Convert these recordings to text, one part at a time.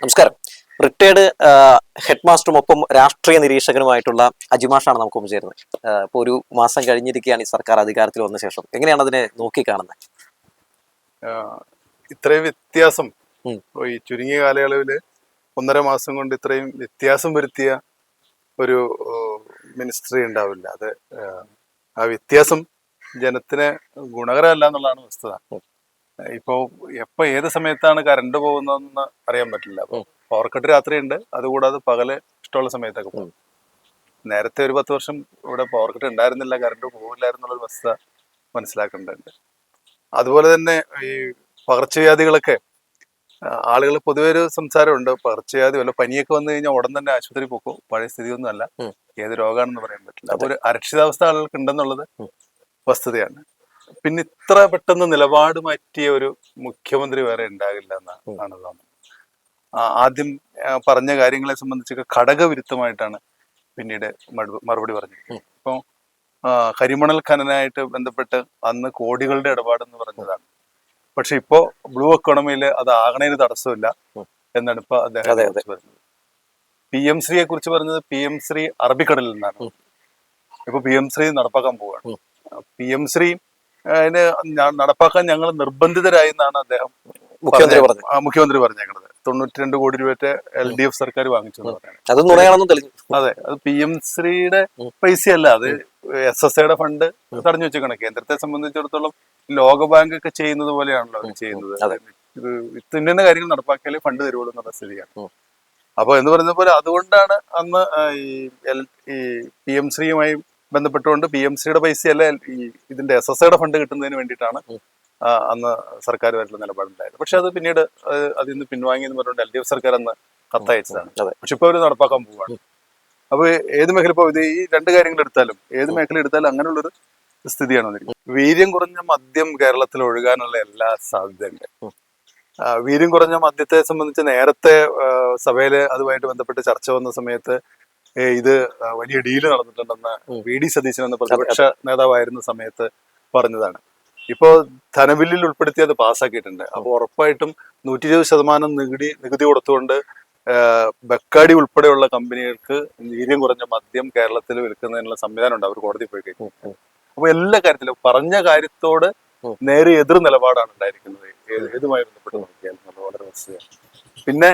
നമസ്കാരം. Retired head മാസ്റ്ററും ഒപ്പം രാഷ്ട്രീയ നിരീക്ഷകനുമായിട്ടുള്ള അജിമാഷാണ് നമുക്ക് ചേരുന്നത്. ഇപ്പോൾ ഒരു മാസം കഴിഞ്ഞിരിക്കുകയാണ് ഈ സർക്കാർ അധികാരത്തിൽ വന്ന ശേഷം. എങ്ങനെയാണ് അതിനെ നോക്കിക്കാണുന്നത്? ഇത്രയും വ്യത്യാസം ഉം. ഈ ചുരുങ്ങിയ കാലയളവില് 1.5 മാസം കൊണ്ട് ഇത്രയും വ്യത്യാസം വരുത്തിയ ഒരു മിനിസ്ട്രി ഉണ്ടാവില്ല. അത് ആ വ്യത്യാസം ജനത്തിന് ഗുണകരമല്ല എന്നുള്ളതാണ് വസ്തുത. ഇപ്പോ ഏത് സമയത്താണ് കറണ്ട് പോകുന്നതെന്ന് അറിയാൻ പറ്റില്ല. പവർ കട്ട് രാത്രിയുണ്ട്, അതുകൂടാതെ പകല് ഇഷ്ടമുള്ള സമയത്തൊക്കെ പോകും. നേരത്തെ ഒരു 10 വർഷം ഇവിടെ പവർ കട്ട് ഉണ്ടായിരുന്നില്ല, കറണ്ട് പോകില്ലായിരുന്നുള്ള വസ്തുത മനസ്സിലാക്കേണ്ടതുണ്ട്. അതുപോലെ തന്നെ ഈ പകർച്ചവ്യാധികളൊക്കെ ആളുകൾ പൊതുവെ ഒരു സംസാരമുണ്ട്, പകർച്ചവ്യാധി വല്ല പനിയൊക്കെ വന്നു കഴിഞ്ഞാൽ ഉടൻ തന്നെ ആശുപത്രി പോക്കും. പഴയ സ്ഥിതിയൊന്നും അല്ല, ഏത് രോഗമാണെന്ന് പറയാൻ പറ്റില്ല. അപ്പൊ ഒരു അരക്ഷിതാവസ്ഥ ആളുകൾക്ക് ഉണ്ടെന്നുള്ളത് വസ്തുതയാണ്. പിന്നെ ഇത്ര പെട്ടെന്ന് നിലപാട് മാറ്റിയ ഒരു മുഖ്യമന്ത്രി വേറെ ഉണ്ടാകില്ല എന്നാണ് തോന്നുന്നത്. ആദ്യം പറഞ്ഞ കാര്യങ്ങളെ സംബന്ധിച്ചൊക്കെ ഘടകവിരുദ്ധമായിട്ടാണ് പിന്നീട് മറുപടി പറഞ്ഞിരിക്കുന്നത്. ഇപ്പം കരിമണൽ ഖനനമായിട്ട് ബന്ധപ്പെട്ട് അന്ന് കോടികളുടെ ഇടപാടെന്ന് പറഞ്ഞതാണ്. പക്ഷെ ഇപ്പോ ബ്ലൂ എക്കോണമിയിൽ അത് ആകണേന് തടസ്സമില്ല എന്നാണ് ഇപ്പൊ അദ്ദേഹം പറഞ്ഞത്. PM-ശ്രീയെ കുറിച്ച് പറഞ്ഞത് PM-ശ്രീ അറബിക്കടലിൽ നിന്നാണ്. ഇപ്പൊ PM-ശ്രീ നടപ്പാക്കാൻ പോവുകയാണ്. PM-ശ്രീ നടപ്പാക്കാൻ ഞങ്ങൾ നിർബന്ധിതരായി എന്നാണ് അദ്ദേഹം മുഖ്യമന്ത്രി പറഞ്ഞേക്കുന്നത്. 92 കോടി രൂപ LDF സർക്കാർ വാങ്ങിച്ചു എന്ന് പറയുന്നത്. അതെ, അത് PM-ശ്രീയുടെ പൈസയല്ല, അത് SSAയുടെ ഫണ്ട് തടഞ്ഞു വെച്ചേക്കണം. കേന്ദ്രത്തെ സംബന്ധിച്ചിടത്തോളം ലോകബാങ്ക് ഒക്കെ ചെയ്യുന്നത് പോലെയാണല്ലോ അവർ ചെയ്യുന്നത്. ഇത് ഇന്ന കാര്യങ്ങൾ നടപ്പാക്കിയാലേ ഫണ്ട് തരുള്ളൂ എന്നുള്ള സ്ഥിതിയാണ്. അപ്പൊ എന്ന് പറയുന്ന പോലെ അതുകൊണ്ടാണ് അന്ന് ഈ PM-ശ്രീയുമായി ബന്ധപ്പെട്ടുകൊണ്ട് PM-ശ്രീയുടെ പൈസയല്ല, ഈ ഇതിന്റെ SSAയുടെ ഫണ്ട് കിട്ടുന്നതിന് വേണ്ടിയിട്ടാണ് അന്ന് സർക്കാരുമായിട്ടുള്ള നിലപാടുണ്ടായത്. പക്ഷെ അത് പിന്നീട് അതിൽ നിന്ന് പിൻവാങ്ങി എന്ന് പറഞ്ഞുകൊണ്ട് LDF സർക്കാർ അന്ന് കത്തയച്ചതാണ്. പക്ഷെ ഇപ്പൊ അവര് നടപ്പാക്കാൻ പോവുകയാണ്. അപ്പൊ ഏത് മേഖല, ഇപ്പൊ ഇത് ഈ 2 കാര്യങ്ങൾ എടുത്താലും ഏത് മേഖല എടുത്താലും അങ്ങനെയുള്ളൊരു സ്ഥിതിയാണ് വന്നിരിക്കുന്നത്. വീര്യം കുറഞ്ഞ മദ്യം കേരളത്തിൽ ഒഴുകാനുള്ള എല്ലാ സാധ്യതയുണ്ട്. വീര്യം കുറഞ്ഞ മദ്യത്തെ സംബന്ധിച്ച് നേരത്തെ സഭയില് അതുമായിട്ട് ബന്ധപ്പെട്ട് ചർച്ച വന്ന സമയത്ത് ഇത് വലിയ ഡീല് നടന്നിട്ടുണ്ടെന്ന് VD സതീശൻ എന്ന പ്രതിപക്ഷ നേതാവായിരുന്ന സമയത്ത് പറഞ്ഞതാണ്. ഇപ്പോ ധനബില്ലിൽ ഉൾപ്പെടുത്തി അത് പാസ്സാക്കിയിട്ടുണ്ട്. അപ്പോൾ ഉറപ്പായിട്ടും 120% നികുതി കൊടുത്തുകൊണ്ട് ബക്കാടി ഉൾപ്പെടെയുള്ള കമ്പനികൾക്ക് വീര്യം കുറഞ്ഞ മദ്യം കേരളത്തിൽ വിൽക്കുന്നതിനുള്ള സംവിധാനം ഉണ്ട്. അവർ കോടതി പോയി കഴിഞ്ഞു. അപ്പൊ എല്ലാ കാര്യത്തിലും പറഞ്ഞ കാര്യത്തോട് നേരെ എതിർ നിലപാടാണ് ഉണ്ടായിരിക്കുന്നത്. ഏതുമായി ബന്ധപ്പെട്ട് നോക്കിയാൽ വളരെ വസ്തുതയാണ്. പിന്നെ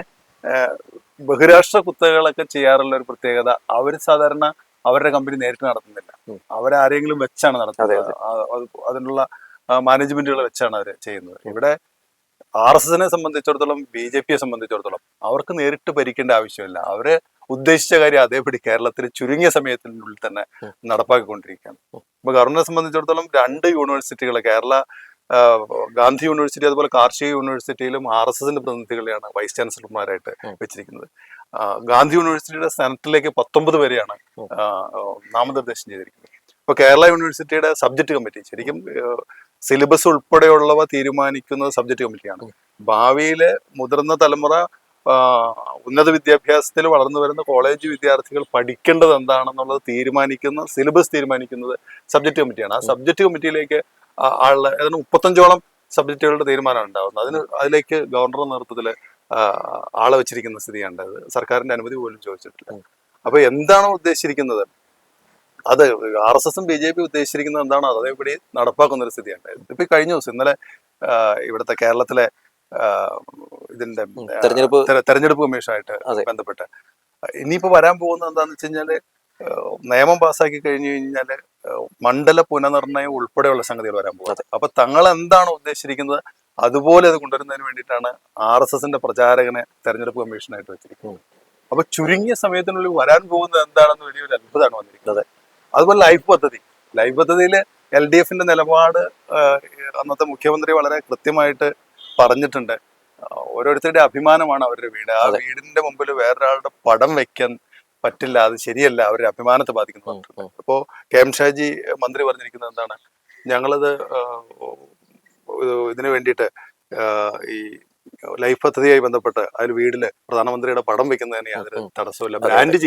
ബഹിരാഷ്ട്ര കുത്തകകളൊക്കെ ചെയ്യാറുള്ള ഒരു പ്രത്യേകത, അവർ സാധാരണ അവരുടെ കമ്പനി നേരിട്ട് നടത്തുന്നില്ല, അവരാരെങ്കിലും വെച്ചാണ് നടത്തുന്നത്. അതിനുള്ള മാനേജ്മെന്റുകളെ വെച്ചാണ് അവർ ചെയ്യുന്നത്. ഇവിടെ RSSനെ സംബന്ധിച്ചിടത്തോളം, BJPയെ സംബന്ധിച്ചിടത്തോളം അവർക്ക് നേരിട്ട് ഭരിക്കേണ്ട ആവശ്യമില്ല. അവര് ഉദ്ദേശിച്ച കാര്യം അതേപടി കേരളത്തിൽ ചുരുങ്ങിയ സമയത്തിനുള്ളിൽ തന്നെ നടപ്പാക്കിക്കൊണ്ടിരിക്കുകയാണ്. ഇപ്പൊ ഗവർണറെ സംബന്ധിച്ചിടത്തോളം 2 യൂണിവേഴ്സിറ്റികൾ, കേരള ഗാന്ധി യൂണിവേഴ്സിറ്റി അതുപോലെ കാർഷിക യൂണിവേഴ്സിറ്റിയിലും RSSന്റെ പ്രതിനിധികളെയാണ് വൈസ് ചാൻസലർമാരായിട്ട് വെച്ചിരിക്കുന്നത്. ഗാന്ധി യൂണിവേഴ്സിറ്റിയുടെ സെനറ്റിലേക്ക് 19 പേരെയാണ് നാമനിർദ്ദേശം ചെയ്തിരിക്കുന്നത്. ഇപ്പൊ കേരള യൂണിവേഴ്സിറ്റിയുടെ സബ്ജക്ട് കമ്മിറ്റി, ശരിക്കും സിലബസ് ഉൾപ്പെടെയുള്ളവ തീരുമാനിക്കുന്നത് സബ്ജക്ട് കമ്മിറ്റിയാണ്. ഭാവിയിലെ മുതിർന്ന തലമുറ ഉന്നത വിദ്യാഭ്യാസത്തിൽ വളർന്നു വരുന്ന കോളേജ് വിദ്യാർത്ഥികൾ പഠിക്കേണ്ടത് എന്താണെന്നുള്ളത് സിലബസ് തീരുമാനിക്കുന്നത് സബ്ജക്ട് കമ്മിറ്റിയാണ്. ആ സബ്ജക്ട് കമ്മിറ്റിയിലേക്ക് ഏതാണ്ട് 35ഓളം സബ്ജക്റ്റുകളുടെ തീരുമാനമാണ് ഉണ്ടാകുന്നത്. അതിലേക്ക് ഗവർണറുടെ നേതൃത്വത്തിൽ ആളെ വെച്ചിരിക്കുന്ന സ്ഥിതിയാണ്. സർക്കാരിന്റെ അനുമതി പോലും ചോദിച്ചിട്ടില്ല. അപ്പൊ എന്താണോ ഉദ്ദേശിച്ചിരിക്കുന്നത്, അത് RSSും BJP ഉദ്ദേശിച്ചിരിക്കുന്നത് എന്താണോ അതേപടി നടപ്പാക്കുന്ന ഒരു സ്ഥിതിയാണ്. ഇപ്പൊ കഴിഞ്ഞ ദിവസം ഇന്നലെ ഇവിടുത്തെ കേരളത്തിലെ ഇതിന്റെ തെരഞ്ഞെടുപ്പ് കമ്മീഷനായിട്ട് ബന്ധപ്പെട്ട് ഇനിയിപ്പോ വരാൻ പോകുന്നത് എന്താന്ന് വെച്ച് കഴിഞ്ഞാല്, നിയമം പാസ്സാക്കി കഴിഞ്ഞു കഴിഞ്ഞാല് മണ്ഡല പുനർനിർണയം ഉൾപ്പെടെയുള്ള സംഗതികൾ വരാൻ പോകുന്നത്. അപ്പൊ തങ്ങൾ എന്താണോ ഉദ്ദേശിച്ചിരിക്കുന്നത് അതുപോലെ അത് കൊണ്ടുവരുന്നതിന് വേണ്ടിയിട്ടാണ് RSSന്റെ പ്രചാരകനെ തെരഞ്ഞെടുപ്പ് കമ്മീഷനായിട്ട് വെച്ചിരിക്കുന്നത്. അപ്പൊ ചുരുങ്ങിയ സമയത്തിനുള്ളിൽ വരാൻ പോകുന്നത് എന്താണെന്ന് വലിയൊരു അത്ഭുതമാണ് വന്നിരിക്കുന്നത്. അതുപോലെ ലൈഫ് പദ്ധതിയിൽ LDFന്റെ നിലപാട് അന്നത്തെ മുഖ്യമന്ത്രി വളരെ കൃത്യമായിട്ട് പറഞ്ഞിട്ടുണ്ട്. ഓരോരുത്തരുടെ അഭിമാനമാണ് അവരുടെ വീട്. ആ വീടിന്റെ മുമ്പിൽ വേറൊരാളുടെ പടം വെക്കാൻ പറ്റില്ല, അത് ശരിയല്ല, അവരുടെ അഭിമാനത്തെ ബാധിക്കുന്നു. അപ്പോ KM ഷാജി മന്ത്രി പറഞ്ഞിരിക്കുന്നത് എന്താണ്, ഞങ്ങളത് ഇതിനു വേണ്ടിയിട്ട് ഈ ലൈഫ് പദ്ധതിയായി ബന്ധപ്പെട്ട് അതിൽ വീട്ടില് പ്രധാനമന്ത്രിയുടെ പടം വെക്കുന്നതിന് യാതൊരു തടസ്സമില്ല. ബ്രാൻഡ്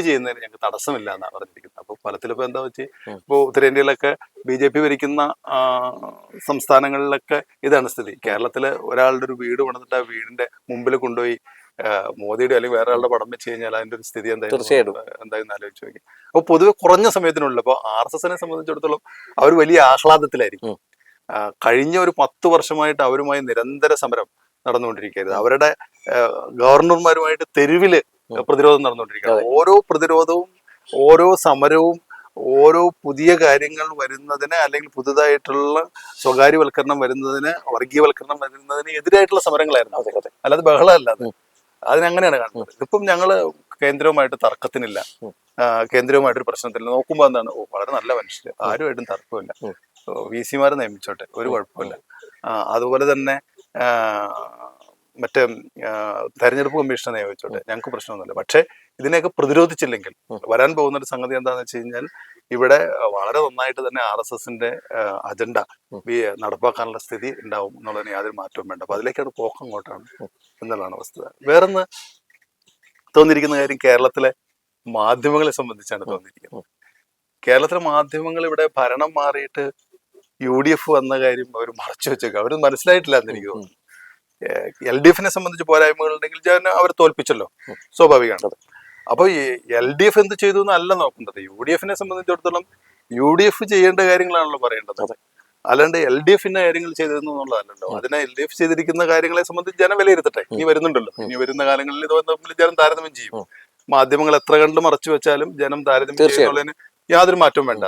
ചെയ്യുന്നതിന് ഞങ്ങൾക്ക് തടസ്സമില്ല എന്നാണ് പറഞ്ഞിരിക്കുന്നത്. അപ്പോൾ ഫലത്തിലിപ്പോ എന്താ വെച്ച് ഇപ്പോൾ ഉത്തരേന്ത്യയിലൊക്കെ BJP ഭരിക്കുന്ന സംസ്ഥാനങ്ങളിലൊക്കെ ഇതാണ് സ്ഥിതി. കേരളത്തില് ഒരാളുടെ ഒരു വീട് പണിതിട്ട് ആ വീടിന്റെ മുമ്പിൽ കൊണ്ടുപോയി മോദിയുടെ അല്ലെങ്കിൽ വേറെ ആളുടെ പടം വെച്ച് കഴിഞ്ഞാൽ അതിന്റെ ഒരു സ്ഥിതി എന്തായാലും ആലോചിച്ച് നോക്കി. അപ്പൊ പൊതുവെ കുറഞ്ഞ സമയത്തിനുള്ളിൽ ഇപ്പോൾ RSSനെ സംബന്ധിച്ചിടത്തോളം അവർ വലിയ ആഹ്ലാദത്തിലായിരിക്കും. കഴിഞ്ഞ ഒരു 10 വർഷമായിട്ട് അവരുമായി നിരന്തര സമരം നടന്നുകൊണ്ടിരിക്കുകയായിരുന്നു. അവരുടെ ഗവർണർമാരുമായിട്ട് തെരുവില് പ്രതിരോധം നടന്നുകൊണ്ടിരിക്കുകയാണ്. ഓരോ പ്രതിരോധവും ഓരോ സമരവും ഓരോ പുതിയ കാര്യങ്ങൾ വരുന്നതിന് അല്ലെങ്കിൽ പുതുതായിട്ടുള്ള സ്വകാര്യവൽക്കരണം വരുന്നതിന് വർഗീയവൽക്കരണം വരുന്നതിന് എതിരായിട്ടുള്ള സമരങ്ങളായിരുന്നു. അല്ലാതെ ബഹളമല്ല. അതിനങ്ങനെയാണ് കാണുന്നത്. ഇതിപ്പം ഞങ്ങള് കേന്ദ്രവുമായിട്ട് തർക്കത്തിനില്ല, കേന്ദ്രവുമായിട്ടൊരു പ്രശ്നത്തില്ല. നോക്കുമ്പോൾ എന്താണ്, വളരെ നല്ല മനുഷ്യര്, ആരുമായിട്ടും തർക്കമില്ല, VC-മാരെ നിയമിച്ചോട്ടെ, ഒരു കുഴപ്പമില്ല. അതുപോലെ തന്നെ മറ്റേ തെരഞ്ഞെടുപ്പ് കമ്മീഷനെ നിയമിച്ചോട്ടെ, ഞങ്ങൾക്ക് പ്രശ്നമൊന്നുമില്ല. പക്ഷെ ഇതിനെയൊക്കെ പ്രതിരോധിച്ചില്ലെങ്കിൽ വരാൻ പോകുന്ന ഒരു സംഗതി എന്താണെന്ന് വെച്ച് കഴിഞ്ഞാൽ ഇവിടെ വളരെ നന്നായിട്ട് തന്നെ RSSന്റെ അജണ്ട നടപ്പാക്കാനുള്ള സ്ഥിതി ഉണ്ടാവും എന്നുള്ളതിന് യാതൊരു മാറ്റവും വേണ്ട. അപ്പൊ അതിലേക്കാണ് പോക്ക് അങ്ങോട്ടാണ് എന്നുള്ളതാണ് വസ്തുത. വേറൊന്ന് തോന്നിയിരിക്കുന്ന കാര്യം കേരളത്തിലെ മാധ്യമങ്ങളെ സംബന്ധിച്ചാണ് തോന്നിയിരിക്കുന്നത്. കേരളത്തിലെ മാധ്യമങ്ങൾ ഇവിടെ ഭരണം മാറിയിട്ട് UDF വന്ന കാര്യം അവർ മറച്ചു വെച്ചേക്കുക. അവർ മനസ്സിലായിട്ടില്ല എന്ന് എനിക്ക് തോന്നുന്നു. LDF-നെ സംബന്ധിച്ച് പോരായ്മകളുണ്ടെങ്കിൽ അവർ തോൽപ്പിച്ചല്ലോ, സ്വാഭാവികമാണ്. അപ്പൊ ഈ LDF എന്ത് ചെയ്തു എന്നല്ല നോക്കേണ്ടത്. UDF-നെ സംബന്ധിച്ചിടത്തോളം UDF ചെയ്യേണ്ട കാര്യങ്ങളാണല്ലോ പറയേണ്ടത്. അല്ലാണ്ട് LDF-ന്റെ കാര്യങ്ങൾ ചെയ്തിരുന്നു എന്നുള്ളതല്ലല്ലോ. അതിനെ LDF ചെയ്തിരിക്കുന്ന കാര്യങ്ങളെ സംബന്ധിച്ച് ജനം വിലയിരുത്തട്ടെ. ഇനി വരുന്നുണ്ടല്ലോ, ഇനി വരുന്ന കാലങ്ങളിൽ ഇത് തമ്മിൽ ജനം താരതമ്യം ചെയ്യും. മാധ്യമങ്ങൾ എത്ര കണ്ട് മറച്ചു വെച്ചാലും ജനം താരതമ്യം ചെയ്യുന്നതിന് യാതൊരു മാറ്റവും വേണ്ട.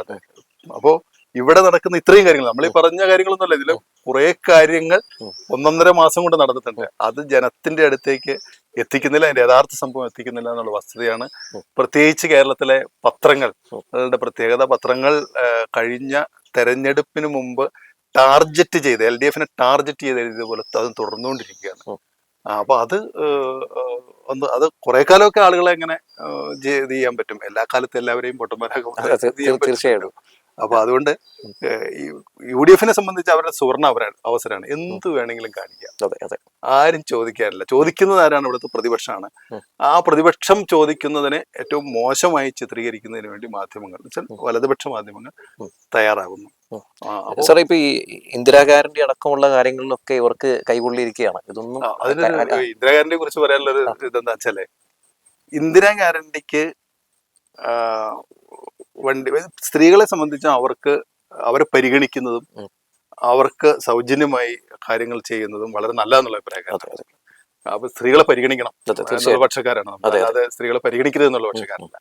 അപ്പോ ഇവിടെ നടക്കുന്ന ഇത്രയും കാര്യങ്ങൾ, നമ്മൾ ഈ പറഞ്ഞ കാര്യങ്ങളൊന്നുമല്ല, ഇതിൽ കുറെ കാര്യങ്ങൾ 1.5 മാസം കൊണ്ട് നടന്നിട്ടുണ്ട്. അത് ജനത്തിന്റെ അടുത്തേക്ക് എത്തിക്കുന്നില്ല, അതിന്റെ യഥാർത്ഥ സംഭവം എത്തിക്കുന്നില്ല എന്നുള്ള വസ്തുതയാണ്. പ്രത്യേകിച്ച് കേരളത്തിലെ പത്രങ്ങളുടെ പ്രത്യേകത. പത്രങ്ങൾ കഴിഞ്ഞ തെരഞ്ഞെടുപ്പിന് മുമ്പ് ടാർജറ്റ് ചെയ്ത് LDF-നെ ടാർജറ്റ് ചെയ്ത് എഴുതിയതുപോലെ അത് തുടർന്നുകൊണ്ടിരിക്കുകയാണ്. അപ്പൊ അത് കുറെ കാലമൊക്കെ ആളുകളെ എങ്ങനെ ഇത് ചെയ്യാൻ പറ്റും? എല്ലാ കാലത്തും എല്ലാവരെയും പൊട്ടന്മാരാകും തീർച്ചയായിട്ടും. അപ്പൊ അതുകൊണ്ട് UDF-നെ സംബന്ധിച്ച് അവരുടെ സുവർണ അവസരമാണ്. എന്ത് വേണമെങ്കിലും കാണിക്കാം, ആരും ചോദിക്കാറില്ല. ചോദിക്കുന്നത് ആരാണ്? ഇവിടുത്തെ പ്രതിപക്ഷമാണ്. ആ പ്രതിപക്ഷം ചോദിക്കുന്നതിനെ ഏറ്റവും മോശമായി ചിത്രീകരിക്കുന്നതിന് വേണ്ടി മാധ്യമങ്ങൾ, വലതുപക്ഷ മാധ്യമങ്ങൾ തയ്യാറാകുന്നു. സാറേ, ഇപ്പൊ ഈ ഇന്ദിരാഗാന്ധിന്റെ അടക്കമുള്ള കാര്യങ്ങളിലൊക്കെ ഇവർക്ക് കൈകൊള്ളിയിരിക്കുകയാണ്. ഇതൊന്നും ഇന്ദിരാഗാന്ധിയെ കുറിച്ച് പറയാനുള്ളൊരു ഇതെന്താ വെച്ചാല്, ഇന്ദിരാഗാന്ധിക്ക് സ്ത്രീകളെ സംബന്ധിച്ച് അവരെ പരിഗണിക്കുന്നതും അവർക്ക് സൗജന്യമായി കാര്യങ്ങൾ ചെയ്യുന്നതും വളരെ നല്ലതെന്നുള്ള അഭിപ്രായക്കാരാണ്. അപ്പൊ സ്ത്രീകളെ പരിഗണിക്കണം എന്നുള്ള പക്ഷക്കാരാണ് നമ്മൾ. അല്ലാതെ സ്ത്രീകളെ പരിഗണിക്കരുത് എന്നുള്ള പക്ഷക്കാരല്ല.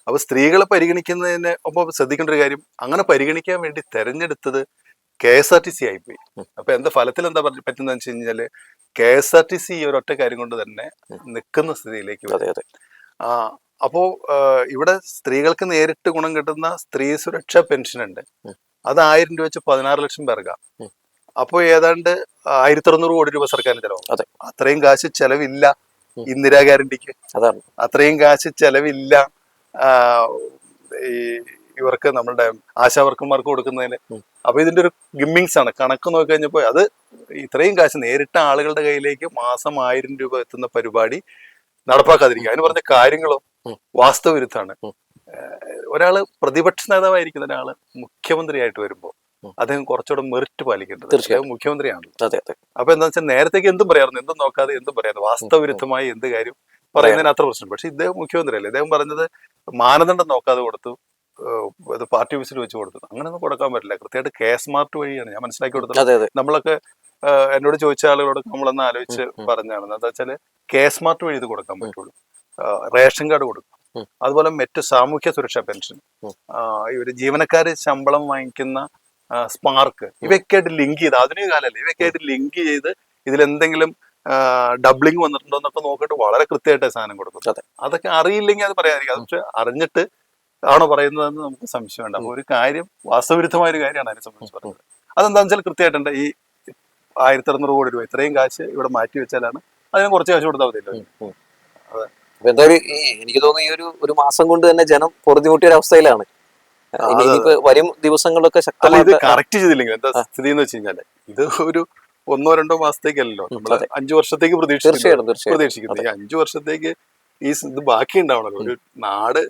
അപ്പൊ സ്ത്രീകളെ പരിഗണിക്കുന്നതിന് ഒപ്പം ശ്രദ്ധിക്കേണ്ട ഒരു കാര്യം, അങ്ങനെ പരിഗണിക്കാൻ വേണ്ടി തെരഞ്ഞെടുത്തത് KSRTC ആയിപ്പോയി. അപ്പൊ എന്താ ഫലത്തിൽ എന്താ പറ്റുന്നതെന്ന് വെച്ച് കഴിഞ്ഞാല് KSRTC ഈ ഒരൊറ്റ കാര്യം കൊണ്ട് തന്നെ നിൽക്കുന്ന സ്ഥിതിയിലേക്ക് വരും. അപ്പോ ഇവിടെ സ്ത്രീകൾക്ക് നേരിട്ട് ഗുണം കിട്ടുന്ന സ്ത്രീ സുരക്ഷാ പെൻഷൻ ഉണ്ട്. അത് 1000 രൂപ വെച്ച് 16 ലക്ഷം പേർക്കാം. അപ്പോ ഏതാണ്ട് 1600 കോടി രൂപ സർക്കാരിന് ചെലവാകും. അത്രയും കാശ് ചെലവില്ല ഇന്ദിരാഗാന്ധിക്ക്, അത്രയും കാശ് ചെലവില്ല ഇവർക്ക് നമ്മളുടെ ആശാവർക്കന്മാർക്ക് കൊടുക്കുന്നതിന്. അപ്പൊ ഇതിന്റെ ഒരു ഗിമ്മിങ്സ് ആണ്. കണക്ക് നോക്കി കഴിഞ്ഞപ്പോ അത് ഇത്രയും കാശ് നേരിട്ട് ആളുകളുടെ കയ്യിലേക്ക് മാസം 1000 രൂപ എത്തുന്ന പരിപാടി നടപ്പാക്കാതിരിക്കുക. അതിന് പറഞ്ഞ കാര്യങ്ങളോ വാസ്തവവിരുദ്ധാണ്. ഒരാള് പ്രതിപക്ഷ നേതാവായിരിക്കുന്ന ഒരാള് മുഖ്യമന്ത്രിയായിട്ട് വരുമ്പോ അദ്ദേഹം കുറച്ചുകൂടെ മെറിറ്റ് പാലിക്കേണ്ടത് മുഖ്യമന്ത്രിയാണല്ലോ. അപ്പൊ എന്താ വെച്ചാൽ നേരത്തേക്ക് എന്തും പറയാറുണ്ട്, എന്തും നോക്കാതെ എന്തും പറയാതെ വാസ്തവവിരുദ്ധമായി എന്ത് കാര്യം പറയുന്നതിന് അത്ര പ്രശ്നം. പക്ഷെ ഇദ്ദേഹം മുഖ്യമന്ത്രിയല്ലേ, ഇദ്ദേഹം പറഞ്ഞത് മാനദണ്ഡം നോക്കാതെ കൊടുത്തു, അത് പാർട്ടി ഓഫീസിൽ വെച്ച് കൊടുത്തു. അങ്ങനെയൊന്നും കൊടുക്കാൻ പറ്റില്ല. കൃത്യമായിട്ട് KSMART വഴിയാണ് ഞാൻ മനസ്സിലാക്കി കൊടുത്തത്. നമ്മളൊക്കെ എന്നോട് ചോദിച്ച ആളുകളോട് നമ്മളൊന്ന് ആലോചിച്ച് പറഞ്ഞാണ്. എന്താ വെച്ചാല് KSMART വഴി ഇത് കൊടുക്കാൻ പറ്റുള്ളൂ. റേഷൻ കാർഡ് കൊടുക്കും, അതുപോലെ മറ്റ് സാമൂഹ്യ സുരക്ഷാ പെൻഷൻ, ഇവര് ജീവനക്കാര് ശമ്പളം വാങ്ങിക്കുന്ന സ്പാർക്ക്, ഇവയൊക്കെയായിട്ട് ലിങ്ക് ചെയ്ത്, ആധുനിക കാലല്ലേ, ഇവയൊക്കെയായിട്ട് ലിങ്ക് ചെയ്ത് ഇതിലെന്തെങ്കിലും ഡബ്ലിങ് വന്നിട്ടുണ്ടോ എന്നൊക്കെ നോക്കിയിട്ട് വളരെ കൃത്യമായിട്ട് സാധനം കൊടുക്കും. അതൊക്കെ അറിയില്ലെങ്കിൽ അത് പറയാതിരിക്കും. അത് പക്ഷെ അറിഞ്ഞിട്ട് ആണോ പറയുന്നതെന്ന് നമുക്ക് സംശയം വേണ്ട. അപ്പൊ ഒരു കാര്യം വാസ്തവവിരുദ്ധമായ ഒരു കാര്യമാണ് അതിനെ സംബന്ധിച്ച് പറയുന്നത്. അതെന്താണെന്ന് വെച്ചാൽ കൃത്യമായിട്ടുണ്ട്. ഈ 1600 കോടി രൂപ ഇത്രയും കാശ് ഇവിടെ മാറ്റി വെച്ചാലാണ് അതിന് കുറച്ച് കാശ് കൊടുത്താൽ മതിയല്ലോ. അതെ. എന്തായാലും എനിക്ക് തോന്നുന്നു ഈ ഒരു മാസം കൊണ്ട് തന്നെ ജനം പൊറുതിമുട്ടിയ ഒരു അവസ്ഥയിലാണ്. വരും ദിവസങ്ങളിലൊക്കെ ശക്തമായി ഇത് കറക്റ്റ് ചെയ്തില്ലെങ്കിൽ എന്താ സ്ഥിതി എന്ന് വെച്ച് കഴിഞ്ഞാല്, ഇത് ഒരു ഒന്നോ രണ്ടോ മാസത്തേക്കല്ലോ നമ്മൾ അതെ. 5 വർഷത്തേക്ക് തീർച്ചയായിട്ടും തീർച്ചയായിട്ടും പ്രതീക്ഷിക്കുന്നത്. ഈ 5 വർഷത്തേക്ക് ഇത് ബാക്കി ഉണ്ടാവണല്ലോ. ഒരു നാട്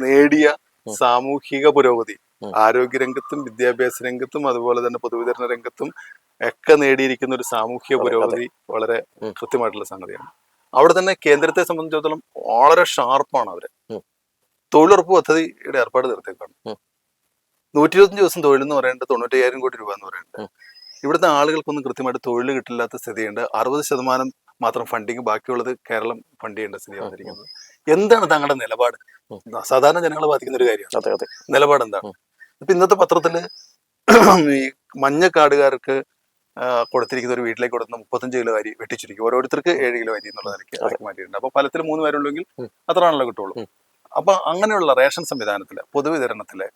നേടിയ ഉം. സാമൂഹിക പുരോഗതി ഉം. ആരോഗ്യരംഗത്തും വിദ്യാഭ്യാസ രംഗത്തും അതുപോലെ തന്നെ പൊതുവിതരണ രംഗത്തും ഒക്കെ നേടിയിരിക്കുന്ന ഒരു സാമൂഹിക അതെ, പുരോഗതി വളരെ ഉം. കൃത്യമായിട്ടുള്ള സംഗതിയാണ്. അവിടെ തന്നെ കേന്ദ്രത്തെ സംബന്ധിച്ചിടത്തോളം വളരെ ഷാർപ്പാണ് അവര്. ഉം. തൊഴിലുറപ്പ് പദ്ധതിയുടെ ഏർപ്പാട് തീർത്തേക്കാണ്. ഉം. 125 ദിവസം തൊഴിൽ എന്ന് പറയുന്നത് 95,000 കോടി രൂപ എന്ന് പറയുന്നത്. ഉം. ഇവിടുത്തെ ആളുകൾക്കൊന്നും കൃത്യമായിട്ട് തൊഴിൽ കിട്ടില്ലാത്ത സ്ഥിതിയുണ്ട്. 60% മാത്രം ഫണ്ടിങ്, ബാക്കിയുള്ളത് കേരളം ഫണ്ട് ചെയ്യേണ്ട സ്ഥിതി വന്നിരിക്കുന്നത്. എന്താണ് താങ്കളുടെ നിലപാട്? ഉം. സാധാരണ ജനങ്ങളെ ബാധിക്കുന്ന ഒരു കാര്യമാണ്. അതെ അതെ. നിലപാട് എന്താണ്? ഉം. ഇപ്പൊ ഇന്നത്തെ പത്രത്തില് ഈ മഞ്ഞക്കാടുകാർക്ക് കൊടുത്തിരിക്കുന്ന ഒരു വീട്ടിലേക്ക് കൊടുക്കുന്ന 35 കിലോ അരി വെട്ടിച്ചിരിക്കും. ഓരോരുത്തർക്ക് 7 കിലോ അരി എന്നുള്ള നിലയ്ക്ക് ആക്കി മാറ്റിയിട്ടുണ്ട്. അപ്പൊ ഫലത്തിൽ 3 പേരുള്ളെങ്കിൽ ഉം. അത്രയാണല്ലോ കിട്ടുള്ളൂ. ഉം. അപ്പൊ അങ്ങനെയുള്ള റേഷൻ സംവിധാനത്തില്, പൊതുവിതരണത്തില്,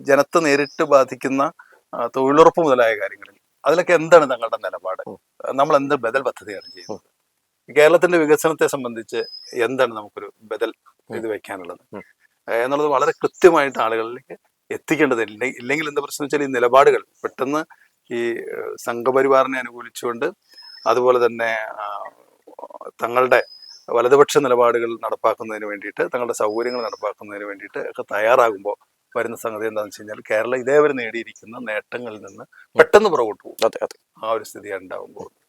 ജനത്തെ നേരിട്ട് ബാധിക്കുന്ന തൊഴിലുറപ്പ് മുതലായ കാര്യങ്ങളിൽ അതിലൊക്കെ എന്താണ് താങ്കളുടെ നിലപാട്? നമ്മൾ എന്ത് ബദൽ പദ്ധതിയാണ് ചെയ്യുന്നത്? കേരളത്തിന്റെ വികസനത്തെ സംബന്ധിച്ച് എന്താണ് നമുക്കൊരു ബദൽ ഇത് വെക്കാനുള്ളത് എന്നുള്ളത് വളരെ കൃത്യമായിട്ട് ആളുകളിലേക്ക് എത്തിക്കേണ്ടതില്ല. ഇല്ലെങ്കിൽ എന്താ പ്രശ്നം വെച്ചാൽ ഈ നിലപാടുകൾ പെട്ടെന്ന് ഈ സംഘപരിവാറിനെ അനുകൂലിച്ചുകൊണ്ട് അതുപോലെ തന്നെ തങ്ങളുടെ വലതുപക്ഷ നിലപാടുകൾ നടപ്പാക്കുന്നതിന് വേണ്ടിയിട്ട്, തങ്ങളുടെ സൗകര്യങ്ങൾ നടപ്പാക്കുന്നതിന് വേണ്ടിയിട്ട് ഒക്കെ തയ്യാറാകുമ്പോൾ വരുന്ന സംഗതി എന്താണെന്ന് വെച്ച് കഴിഞ്ഞാൽ കേരളം ഇതേവരെ നേടിയിരിക്കുന്ന നേട്ടങ്ങളിൽ നിന്ന് പെട്ടെന്ന് പുറകോട്ട് പോകും. അതെ അതെ. ആ ഒരു സ്ഥിതിയാണ് ഉണ്ടാകുമ്പോൾ